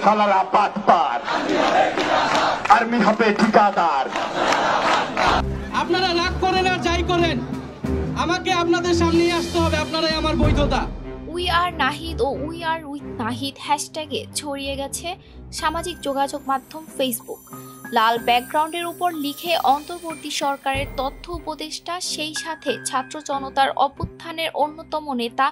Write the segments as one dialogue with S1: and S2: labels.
S1: শালারা বাটপার, আর্মি হবে ঠিকাদার।
S2: আপনারা রাগ করেন আর যাই করেন, আমাকে আপনাদের সামনেই আসতে হবে, আপনারাই আমার বৈধতা।
S3: উই আর নাহিদ ও উই আর উইথ নাহিদ হ্যাশট্যাগে ছড়িয়ে গেছে সামাজিক যোগাযোগ মাধ্যম ফেসবুক। লাল ব্যাকগ্রাউন্ডের উপর লিখে অন্তর্বর্তী সরকারের তথ্য উপদেষ্টা, সেই সাথে ছাত্র জনতার অভ্যুত্থানের অন্যতম নেতা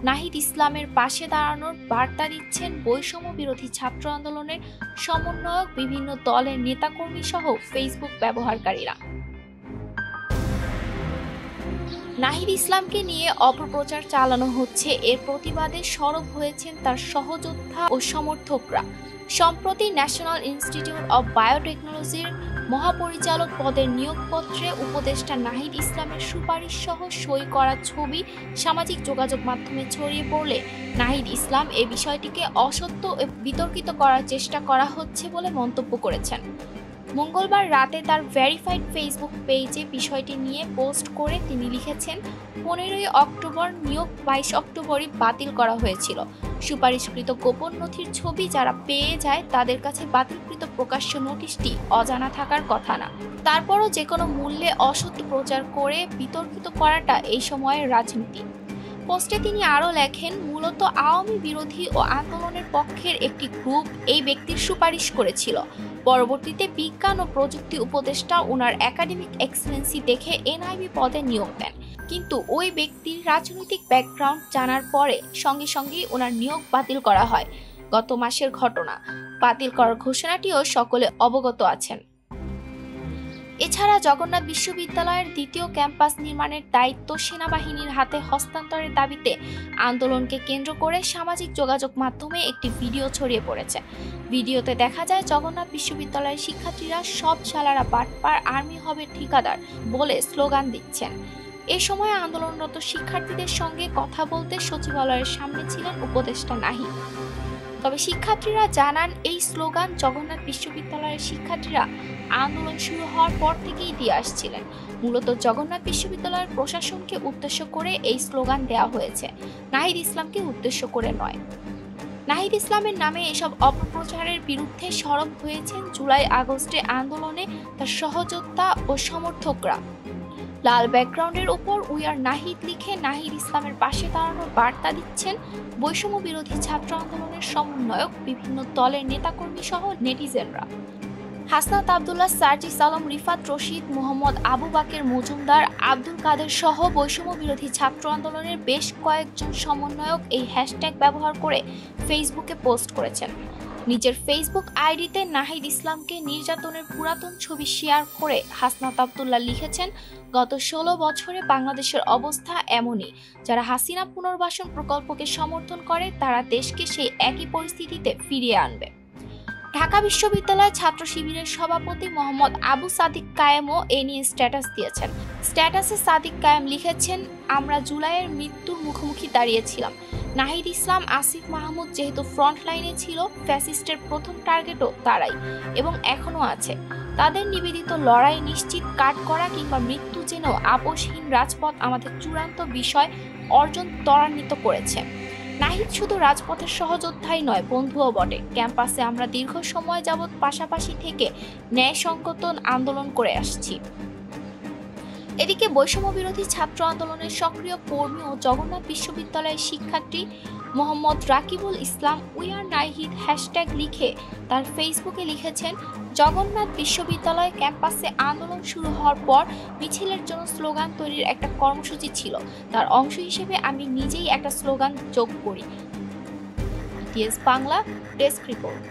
S3: নাহিদ ইসলামের পাশে দাঁড়ানোর বার্তা দিচ্ছেন বৈষম্য বিরোধী ছাত্র আন্দোলনের সমন্বয়ক, বিভিন্ন দলের নেতাকর্মী সহ ফেসবুক ব্যবহারকারীরা। নাহিদ ইসলামকে নিয়ে অপপ্রচার চালানো হচ্ছে, এর প্রতিবাদে সরব হয়েছেন তার সহযোদ্ধা ও সমর্থকরা। সম্প্রতি ন্যাশনাল ইনস্টিটিউট অব বায়োটেকনোলজির মহাপরিচালক পদের নিয়োগপত্রে উপদেষ্টা নাহিদ ইসলামের সুপারিশ সহ সই করা ছবি সামাজিক যোগাযোগ মাধ্যমে ছড়িয়ে পড়লে নাহিদ ইসলাম এ বিষয়টিকে অসত্য ও বিতর্কিত করার চেষ্টা করা হচ্ছে বলে মন্তব্য করেছেন। মঙ্গলবার রাতে তার ভেরিফাইড ফেসবুক পেজে বিষয়টি নিয়ে পোস্ট করে তিনি লিখেছেন, 15ই অক্টোবর নিয়োগ 22 অক্টোবরই বাতিল করা হয়েছিল। সুপারিশকৃত গোপন নথির ছবি যারা পেয়ে যায় তাদের কাছে বাতিলকৃত প্রকাশ্য নোটিশটি অজানা থাকার কথা না। তারপরও যে কোনো মূল্যে অসত্য প্রচার করে বিতর্কিত করাটা এই সময়ের রাজনীতি। পোস্টে তিনি আরও লেখেন, মূলত আওয়ামী বিরোধী ও আন্দোলনের পক্ষের একটি গ্রুপ এই ব্যক্তির সুপারিশ করেছিল। পরবর্তীতে বিজ্ঞান ও প্রযুক্তি উপদেষ্টা ওনার একাডেমিক এক্সেলেন্সি দেখে এনআইবি পদে নিয়োগ দেন, কিন্তু ওই ব্যক্তির রাজনৈতিক ব্যাকগ্রাউন্ড জানার পরে সঙ্গে সঙ্গেই ওনার নিয়োগ বাতিল করা হয়। গত মাসের ঘটনা। বাতিল করার ঘোষণাটিও সকলে অবগত আছেন। এছাড়া জগন্নাথ বিশ্ববিদ্যালয়ের দ্বিতীয় ক্যাম্পাস নির্মাণের দায়িত্ব সেনাবাহিনীর হাতে হস্তান্তরের দাবিতে আন্দোলনকে কেন্দ্র করে সামাজিক যোগাযোগ মাধ্যমে একটি ভিডিও ছড়িয়ে পড়েছে। ভিডিওতে দেখা যায় জগন্নাথ বিশ্ববিদ্যালয়ের শিক্ষার্থীরা সব শালারা বাটপার, আর্মি হবে ঠিকাদার বলে স্লোগান দিচ্ছেন। এ সময় আন্দোলনরত শিক্ষার্থীদের সঙ্গে কথা বলতে সচিবালয়ের সামনে ছিলেন উপদেষ্টা নাহিদ। তবে শিক্ষার্থীরা জানান, এই স্লোগান জগন্নাথ বিশ্ববিদ্যালয়ের শিক্ষার্থীরা আন্দোলন শুরু হওয়ার পর থেকেই দিয়ে আসছিলেন। মূলত জগন্নাথ বিশ্ববিদ্যালয়ের প্রশাসনকে উদ্দেশ্য করে এই স্লোগান দেওয়া হয়েছে, নাহিদ ইসলামকে উদ্দেশ্য করে নয়। নাহিদ ইসলামের নামে এসব অপপ্রচারের বিরুদ্ধে সরব হয়েছেন জুলাই আগস্টে আন্দোলনে তার সহযোদ্ধা ও সমর্থকরা। লাল ব্যাকগ্রাউন্ডের উপর উই আর নাহিদ লিখে নাহিদ ইসলামের পাশে দাঁড়ানোর বার্তা দিচ্ছেন বৈষম্য বিরোধী ছাত্র আন্দোলনের সমন্বয়ক, বিভিন্ন দলের নেতাকর্মী সহ নেটিজেনরা। হাসনাত আবদুল্লাহ, সার্জিস আলম, রিফাত রশিদ, মোহাম্মদ আবু বাকের মজুমদার, আব্দুল কাদের সহ বৈষম্য বিরোধী ছাত্র আন্দোলনের বেশ কয়েকজন সমন্বয়ক এই হ্যাশট্যাগ ব্যবহার করে ফেসবুকে পোস্ট করেছেন। নিজের ফেসবুক আইডিতে নাহিদ ইসলামকে নির্যাতনের পুরাতন ছবি শেয়ার করে হাসনাত আবদুল্লাহ লিখেছেন, গত 16 বছরে বাংলাদেশের অবস্থা এমনই। যারা হাসিনা পুনর্বাসন প্রকল্পকে সমর্থন করে তারা দেশকে সেই একই পরিস্থিতিতে ফিরিয়ে আনবে। ঢাকা বিশ্ববিদ্যালয় ছাত্র শিবিরের সভাপতি মোহাম্মদ আবু সাদিক কায়েমও এ নিয়ে স্ট্যাটাস দিয়েছেন। স্ট্যাটাসে সাদিক কায়েম লিখেছেন, আমরা জুলাইয়ের মৃত্যুর মুখোমুখি দাঁড়িয়েছিলাম। নাহিদ ইসলাম, আসিফ মাহমুদ যেহেতু ফ্রন্ট লাইনে ছিল, ফ্যাসিস্টের প্রথম টার্গেটও তারাই এবং এখনও আছে। তাদের নিবেদিত লড়াই নিশ্চিত, কাঠগড়া কিংবা মৃত্যু জেনেও আপোষহীন রাজপথ আমাদের চূড়ান্ত বিষয় অর্জন ত্বরান্বিত করেছে। নাহিদ শুধু রাজপথের সহযোদ্ধাই নয়, বন্ধুও বটে। ক্যাম্পাসে আমরা দীর্ঘ সময় যাবৎ পাশাপাশি থেকে ন্যায়সঙ্গত আন্দোলন করে আসছি। এদিকে বৈষম্য বিরোধী ছাত্র আন্দোলনের সক্রিয় কর্মী ও জগন্নাথ বিশ্ববিদ্যালয়ের শিক্ষার্থী মোহাম্মদ রাকিবুল ইসলাম উই আর নাহিদ হ্যাশট্যাগ লিখে তার ফেসবুকে লিখেছেন, জগন্নাথ বিশ্ববিদ্যালয় ক্যাম্পাসে আন্দোলন শুরু হওয়ার পর মিছিলের জন্য স্লোগান তৈরির একটা কর্মসূচি ছিল। তার অংশ হিসেবে আমি নিজেই একটা স্লোগান যোগ করি। ETS Bangla desk report.